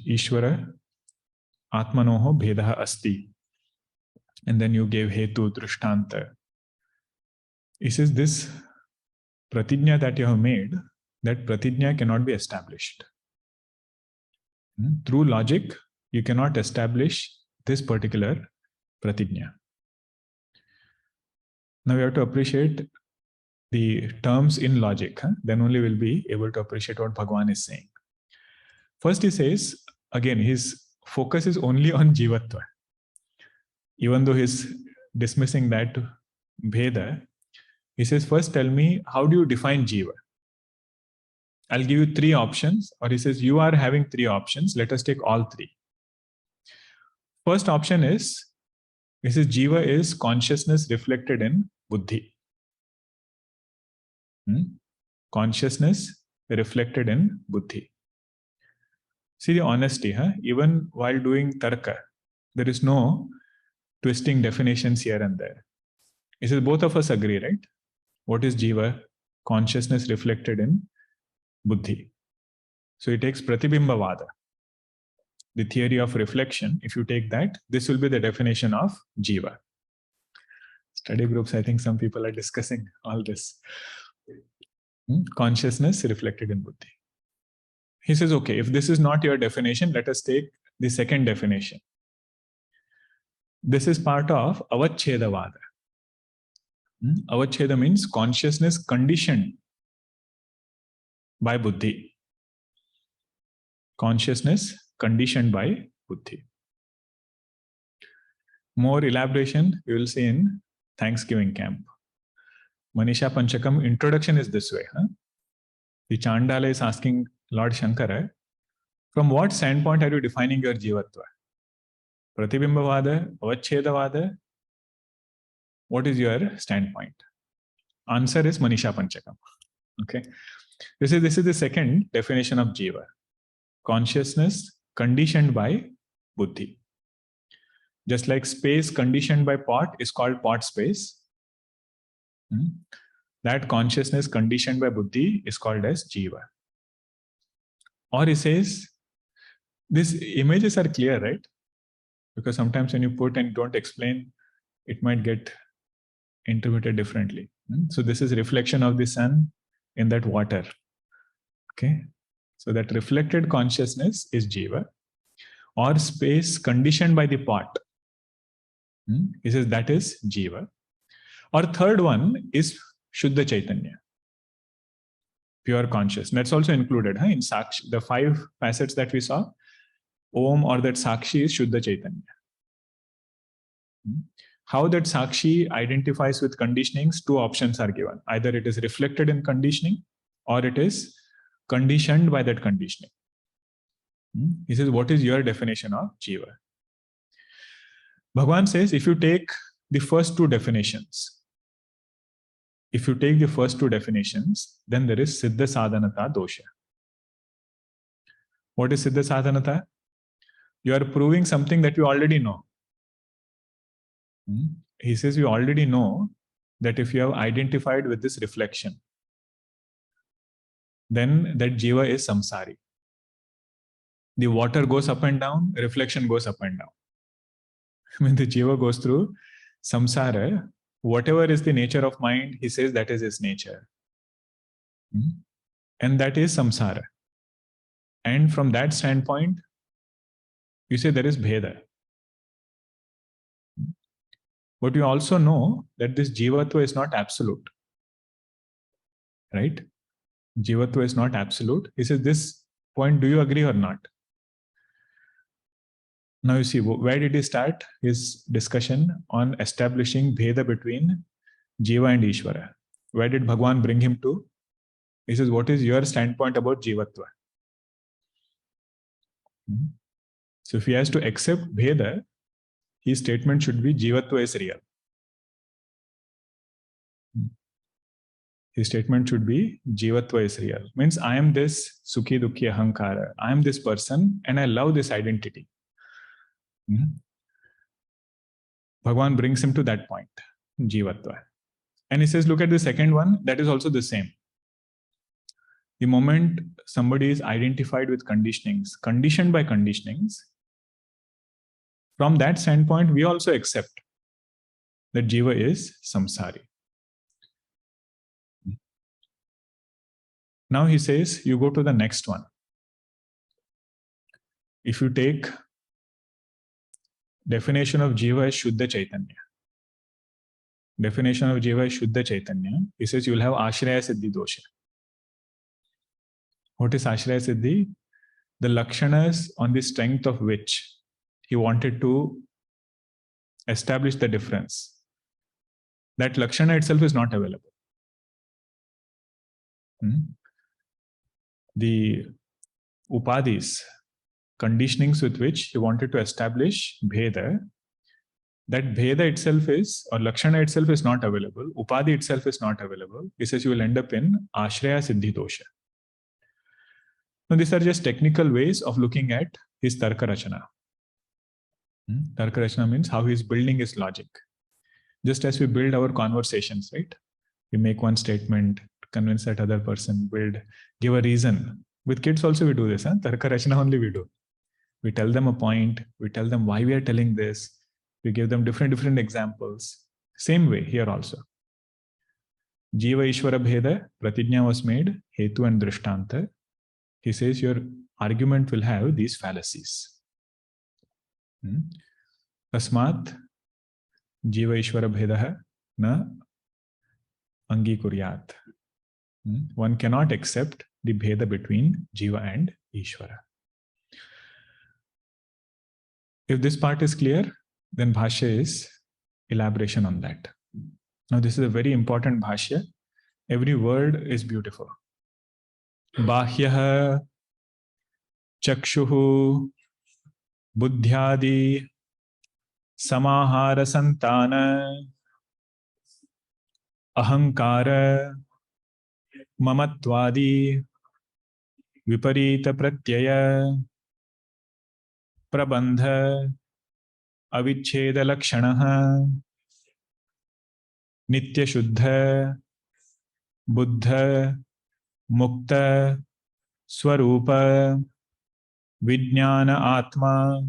Ishwara Atmanoho bhedas asti. And then you gave Hetu Drishtanta. He says this Pratijna that you have made, that Pratijna cannot be established. Through logic, you cannot establish this particular Pratijna. Now we have to appreciate the terms in logic. Then only we'll be able to appreciate what Bhagavan is saying. First he says, again, his focus is only on Jivatva. Even though he's dismissing that Bheda, he says, first tell me, how do you define Jiva? I'll give you three options, or he says, you are having three options. Let us take all three. First option is, he says, Jiva is consciousness reflected in Buddhi. Consciousness reflected in Buddhi. See the honesty, even while doing Tarka, there is no twisting definitions here and there. He says, both of us agree, right? What is Jiva? Consciousness reflected in Buddhi. So he takes Pratibimba-vada, the theory of reflection. If you take that, this will be the definition of Jiva. Study groups, I think some people are discussing all this. Consciousness reflected in Buddhi. He says, okay, if this is not your definition, let us take the second definition. This is part of Avachedavada. Avacheda means consciousness conditioned by Buddhi. Consciousness conditioned by Buddhi. More elaboration you will see in Thanksgiving camp. Manisha Panchakam introduction is this way. The Chandala is asking Lord Shankara, from what standpoint are you defining your Jivatva? Pratibimbavada, Avachedavada? What is your standpoint? Answer is Manisha Panchakam. Okay. This is the second definition of Jiva. Consciousness conditioned by Buddhi. Just like space conditioned by pot is called pot space. That consciousness conditioned by Buddhi is called as Jiva. Or he says, these images are clear, right? Because sometimes when you put and don't explain, it might get interpreted differently. So this is reflection of the sun in that water. Okay. So that reflected consciousness is Jiva. Or space conditioned by the pot. He says that is Jiva. Or third one is Shuddha Chaitanya. Pure conscious. That's also included in Sakshi. The 5 facets that we saw, Om or that Sakshi is Shuddha Chaitanya. How that Sakshi identifies with conditionings, 2 options are given. Either it is reflected in conditioning or it is conditioned by that conditioning. He says, what is your definition of Jiva? Bhagavan says, if you take the first 2 definitions, then there is Siddha Sadhanata dosha. What is Siddha Sadhanata? You are proving something that you already know. He says, you already know that if you have identified with this reflection, then that Jiva is samsari. The water goes up and down, reflection goes up and down. When the Jiva goes through samsara, whatever is the nature of mind, he says that is his nature. And that is samsara. And from that standpoint, You say there is bheda. But you also know that this jivatva is not absolute. Right? Jivatva is not absolute. He says, this point, do you agree or not? Now you see, where did he start his discussion on establishing bheda between Jeeva and Ishwara? Where did Bhagwan bring him to? He says, what is your standpoint about Jivatva? So if he has to accept bheda, his statement should be Jivatva is real. His statement should be Jivatva is real. Means I am this Sukhi Dukhi Ahankara. I am this person and I love this identity. Bhagwan brings him to that point, Jivatva. And he says, look at the second one, that is also the same. The moment somebody is identified with conditionings, conditioned by conditionings, from that standpoint, we also accept that Jiva is samsari. Now he says, you go to the next one. If you take definition of Jiva as Shuddha Chaitanya, definition of Jiva as Shuddha Chaitanya, he says you will have Ashraya Siddhi Dosha. What is Ashraya Siddhi? The Lakshanas on the strength of which he wanted to establish the difference. That Lakshana itself is not available. The Upadhis, conditionings with which he wanted to establish Bheda, that Bheda itself is, or Lakshana itself is not available, Upadhi itself is not available. He says you will end up in Ashraya Siddhi Dosha. Now these are just technical ways of looking at his Tarka Rachana. Tarka Rachana means how he is building his logic. Just as we build our conversations, right? We make one statement, convince that other person, give a reason. With kids also we do this. Tarka Rachana only we do. We tell them a point, we tell them why we are telling this, we give them different examples. Same way here also. Jeeva Ishwara Bheda, Pratijna was made, Hetu and Drishtanta. He says your argument will have these fallacies. Tasmat Jeeva Ishwara Bhedaha na Angikuryat. One cannot accept the Bheda between Jeeva and Ishwara. If this part is clear, then Bhashya is elaboration on that. Now this is a very important Bhashya. Every word is beautiful. Bahyaha Chakshuhu Buddhyadi Samahara Santana Ahankara Mamatvadi Viparita Pratyaya Prabandha Avicheda Lakshanaha Nitya Shuddha Buddha Mukta Swarupa Vijnana Atma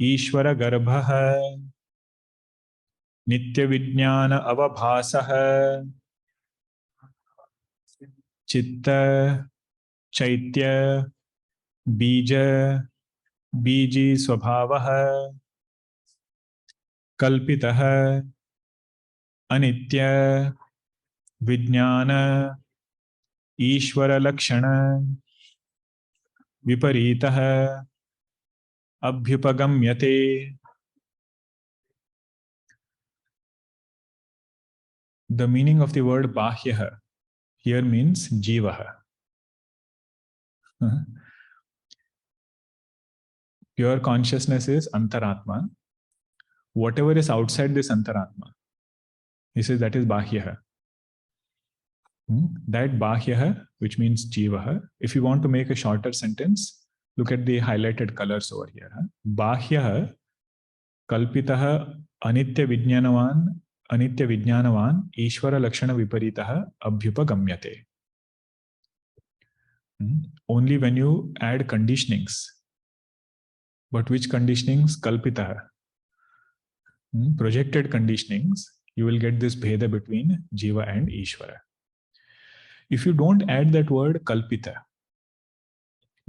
Ishwara Garbha Nitya Vijnana Avabhasaha Chitta Chaitya Bija Biji Swabhavaha Kalpitaha Anitya Vijnana Ishwara Lakshana Viparitaha Abhyupagamyate. The meaning of the word Bahyaha here means Jivaha. Pure consciousness is Antaratma. Whatever is outside this Antaratma, he says that is Bahyaha. That Bahyaha, which means Jivaha, if you want to make a shorter sentence, look at the highlighted colors over here. Bahyaha Kalpitaha Anitya Vijnanavan Ishwara Lakshana Viparitaha Abhyupagamyate. Only when you add conditionings. But which conditionings? Kalpitaha. Projected conditionings, you will get this Bheda between Jiva and Ishwara. If you don't add that word Kalpita,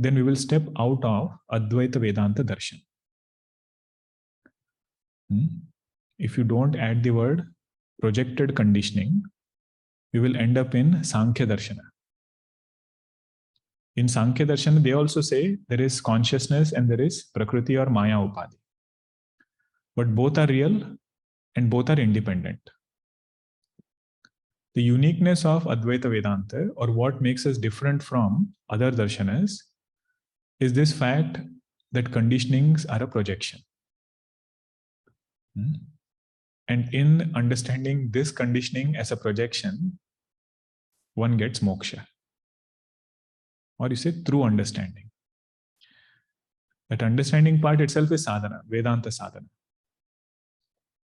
then we will step out of Advaita Vedanta Darshan. If you don't add the word projected conditioning, we will end up in Sankhya Darshana. In Sankhya Darshana, they also say there is consciousness and there is Prakriti or Maya Upadhi. But both are real and both are independent. The uniqueness of Advaita Vedanta, or what makes us different from other darshanas, is this fact that conditionings are a projection. And in understanding this conditioning as a projection, one gets moksha. Or you say through understanding. That understanding part itself is sadhana, Vedanta sadhana.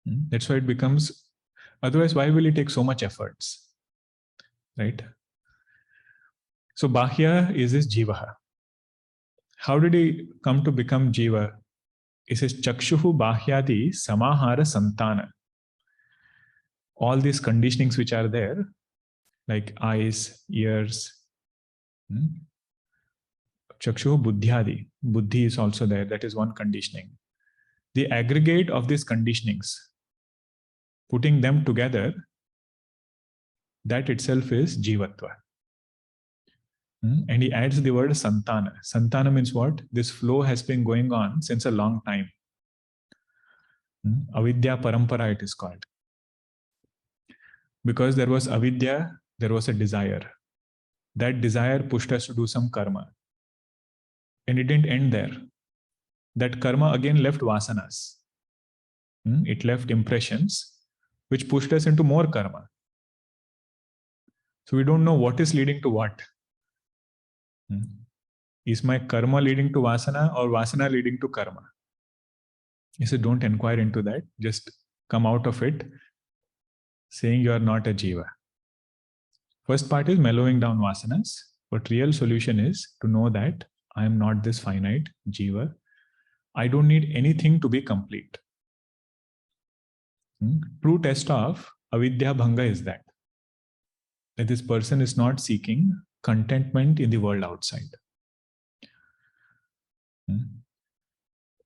That's why it becomes, otherwise, why will it take so much efforts? Right? So Bhashya is this Jiva. How did he come to become Jiva? He says, Chakshuhu Bhahyadi Samahara Santana. All these conditionings which are there, like eyes, ears, Chakshuhu Buddhyadi. Buddhi is also there. That is one conditioning. The aggregate of these conditionings, putting them together, that itself is Jivatva. And he adds the word Santana. Santana means what? This flow has been going on since a long time. Avidya Parampara it is called. Because there was avidya, there was a desire. That desire pushed us to do some karma. And it didn't end there. That karma again left vasanas. It left impressions, which pushed us into more karma. So we don't know what is leading to what. Is my karma leading to vasana or vasana leading to karma? He said, don't inquire into that. Just come out of it saying you are not a jiva. First part is mellowing down vasanas, but real solution is to know that I am not this finite jiva. I don't need anything to be complete. True test of avidya bhanga is that this person is not seeking contentment in the world outside.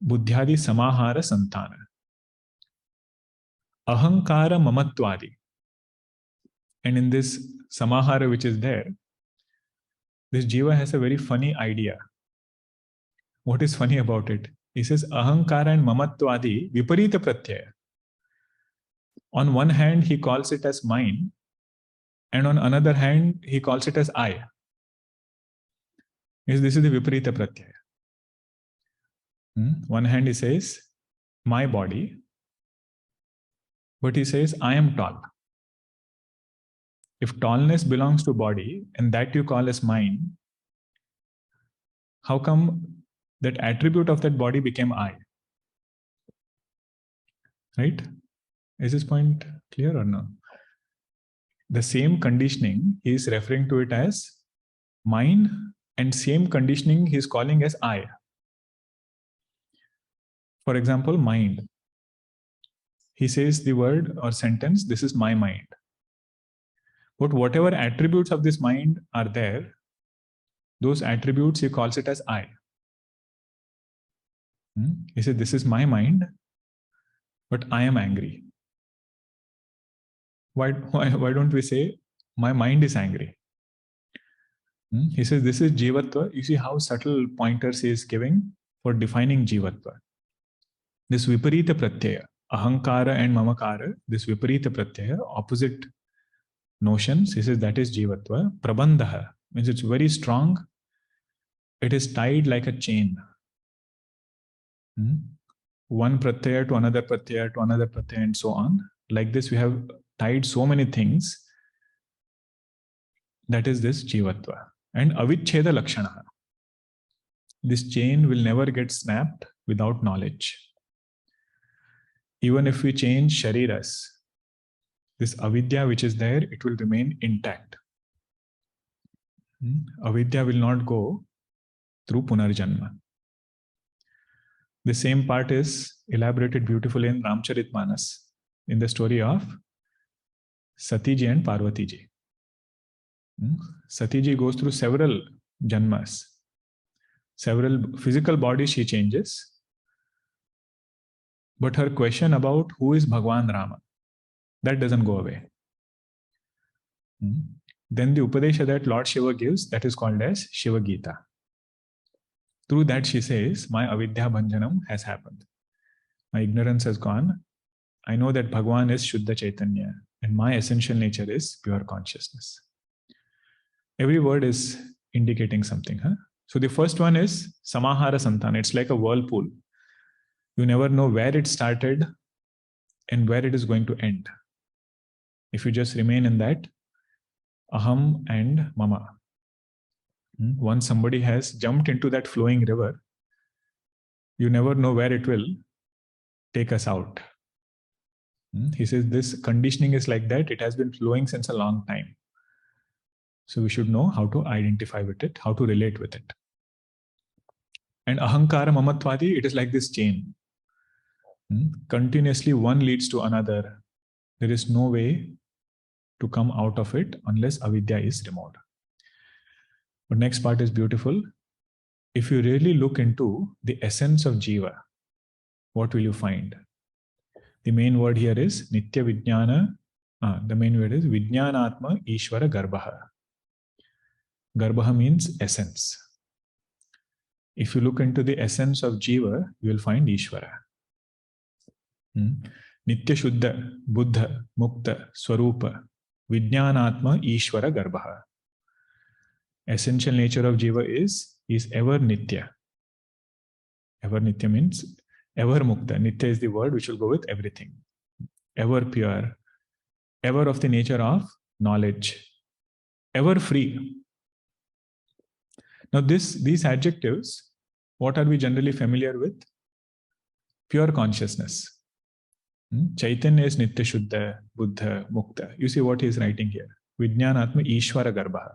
Buddhyadi samahara santana. Ahankara mamatwadi. And in this samahara which is there, this jiva has a very funny idea. What is funny about it? He says ahankara and mamatwadi viparita pratyaya. On one hand, he calls it as mine, and on another hand, he calls it as I. This is the viparita pratyaya. One hand he says, my body, but he says, I am tall. If tallness belongs to body and that you call as mine, how come that attribute of that body became I? Right? Is this point clear or no? The same conditioning, he is referring to it as mine, and same conditioning he is calling as I. For example, mind. He says the word or sentence, this is my mind. But whatever attributes of this mind are there, those attributes he calls it as I. He said, this is my mind, but I am angry. Why don't we say, my mind is angry? He says, this is jivatva. You see how subtle pointers he is giving for defining jivatva. This viparita pratyaya, ahankara and mamakara, this viparita pratyaya, opposite notions, he says that is jivatva. Prabandha means it's very strong. It is tied like a chain. One pratyaya to another pratyaya to another pratyaya and so on. Like this, we have tied so many things. That is this jivatva. And avichcheda lakshana. This chain will never get snapped without knowledge. Even if we change shariras, this avidya which is there, it will remain intact. Avidya will not go through punarjanma. The same part is elaborated beautifully in Ramcharitmanas in the story of Satiji and Parvatiji. Satiji goes through several janmas. Several physical bodies she changes. But her question about who is Bhagwan Rama, that doesn't go away. Then the Upadesha that Lord Shiva gives, that is called as Shiva Gita. Through that she says, my avidya bhanjanam has happened. My ignorance has gone. I know that Bhagwan is Shuddha Chaitanya and my essential nature is pure consciousness. Every word is indicating something. So the first one is Samahara Santana. It's like a whirlpool. You never know where it started and where it is going to end. If you just remain in that Aham and Mama. Once somebody has jumped into that flowing river, you never know where it will take us out. He says this conditioning is like that. It has been flowing since a long time. So we should know how to identify with it, how to relate with it. And ahankara mamatvadi, it is like this chain. Continuously one leads to another. There is no way to come out of it unless avidya is removed. But next part is beautiful. If you really look into the essence of Jiva, what will you find? The main word here is Nitya Vijnana. The main word is Vijnanatma Ishwara Garbhaha. Garbhaha means essence. If you look into the essence of Jiva, you will find Ishwara. Nitya Shuddha, Buddha, Mukta, Swarupa, Vijnanatma Ishwara Garbhaha. Essential nature of Jiva is ever Nitya. Ever Nitya means ever Mukta. Nitya is the word which will go with everything. Ever pure. Ever of the nature of knowledge. Ever free. Now these adjectives, what are we generally familiar with? Pure consciousness. Chaitanya is Nitya Shuddha, Buddha, Mukta. You see what he is writing here. Vijnanatma Ishwara Garbhaha.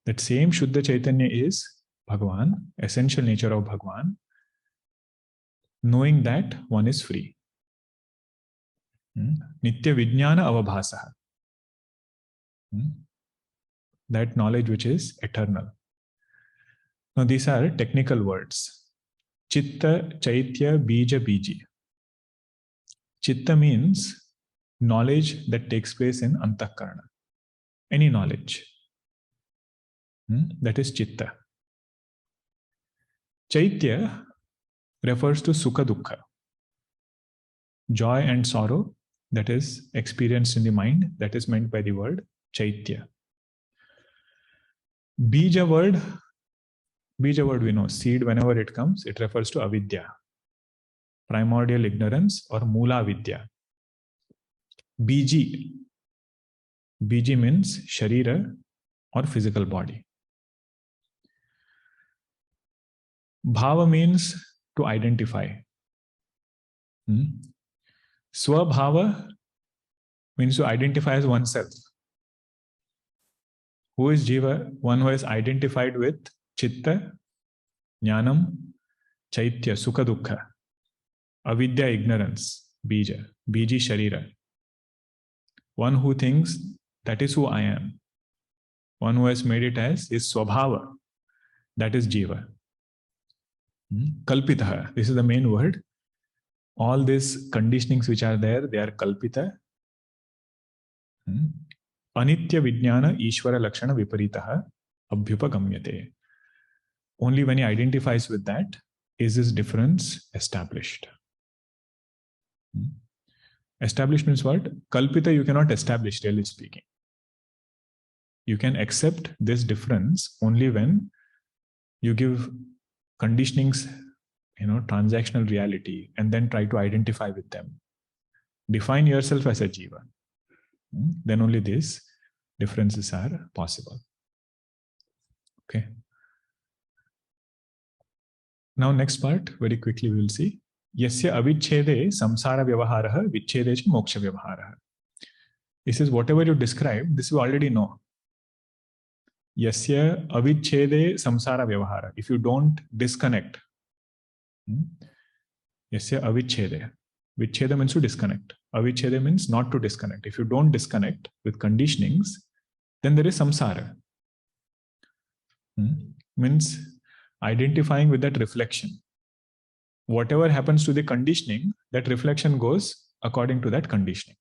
That same Shuddha Chaitanya is Bhagwan, essential nature of Bhagwan, knowing that one is free. Nitya Vijnana Avabhasaha. That knowledge which is eternal. Now these are technical words. Chitta, Chaitya, Bija, Biji. Chitta means knowledge that takes place in Antakarana. Any knowledge. That is Chitta. Chaitya refers to Sukha Dukkha. Joy and sorrow that is experienced in the mind, that is meant by the word Chaitya. Bija word we know, seed whenever it comes, it refers to avidya, primordial ignorance or mula vidya. Biji means sharira or physical body. Bhava means to identify. Swabhava means to identify as oneself. Who is Jiva? One who is identified with Chitta, Jnanam, Chaitya, Sukha Dukkha, Avidya, ignorance, Bija, Biji Sharira. One who thinks that is who I am. One who has made it as his Swabhava. That is Jiva. Kalpitaha, this is the main word. All these conditionings which are there, they are kalpita. Anitya Vijnana Ishwara Lakshana Viparitaha Abhyupagamyate. Only when he identifies with that is this difference established. Established means what? Kalpita you cannot establish, really speaking. You can accept this difference only when you give conditionings, transactional reality, and then try to identify with them. Define yourself as a Jiva. Then only these differences are possible. Okay. Now next part, very quickly we will see. Yasya avichede samsara vyavaharaha vichede cha moksha vyavaharaha. This is whatever you describe, this you already know. Yasya avichede samsara vyavahara. If you don't disconnect. Yasya avichede. Vicheda means to disconnect. Avicheda means not to disconnect. If you don't disconnect with conditionings, then there is samsara. Means identifying with that reflection. Whatever happens to the conditioning, that reflection goes according to that conditioning.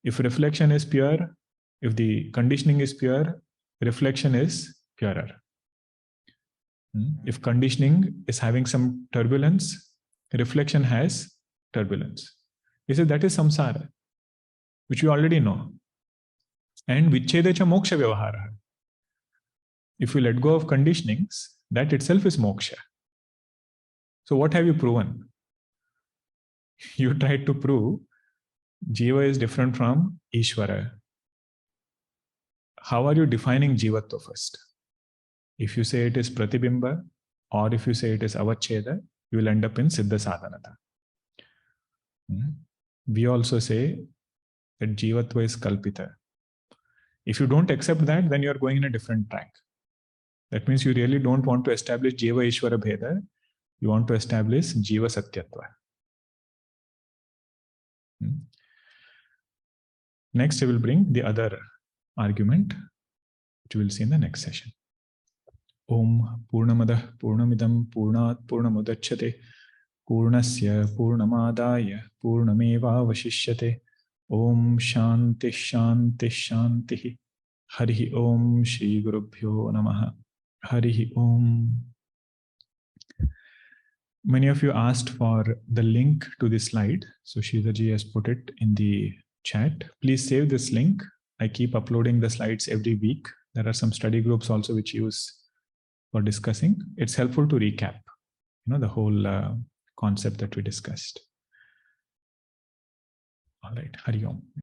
If reflection is pure, if the conditioning is pure, reflection is purer. If conditioning is having some turbulence, reflection has turbulence. He said that is samsara, which we already know. And vichchedecha moksha vyavahara. If you let go of conditionings, that itself is moksha. So what have you proven? You tried to prove Jiva is different from Ishwara. How are you defining Jivatva first? If you say it is Pratibimba, or if you say it is Avacheda, you will end up in Siddha Sadhanata. We also say that Jivatva is Kalpita. If you don't accept that, then you are going in a different track. That means you really don't want to establish Jiva Ishwara Bheda. You want to establish Jiva Satyatva. Next, I will bring the other argument, which we will see in the next session. Om Purnamadah Purnamidam Purnat Purnamudachyate Purnasya Purnamadaya Purnameva Vashishyate. Om Shanti Shanti Shanti. Harihi Om Shri Gurubhyo Namaha. Harihi Om. Many of you asked for the link to the slide. So Shridaji has put it in the chat. Please save this link. I keep uploading the slides every week. There are some study groups also which use for discussing. It's helpful to recap, the whole concept that we discussed. All right, Hari Om.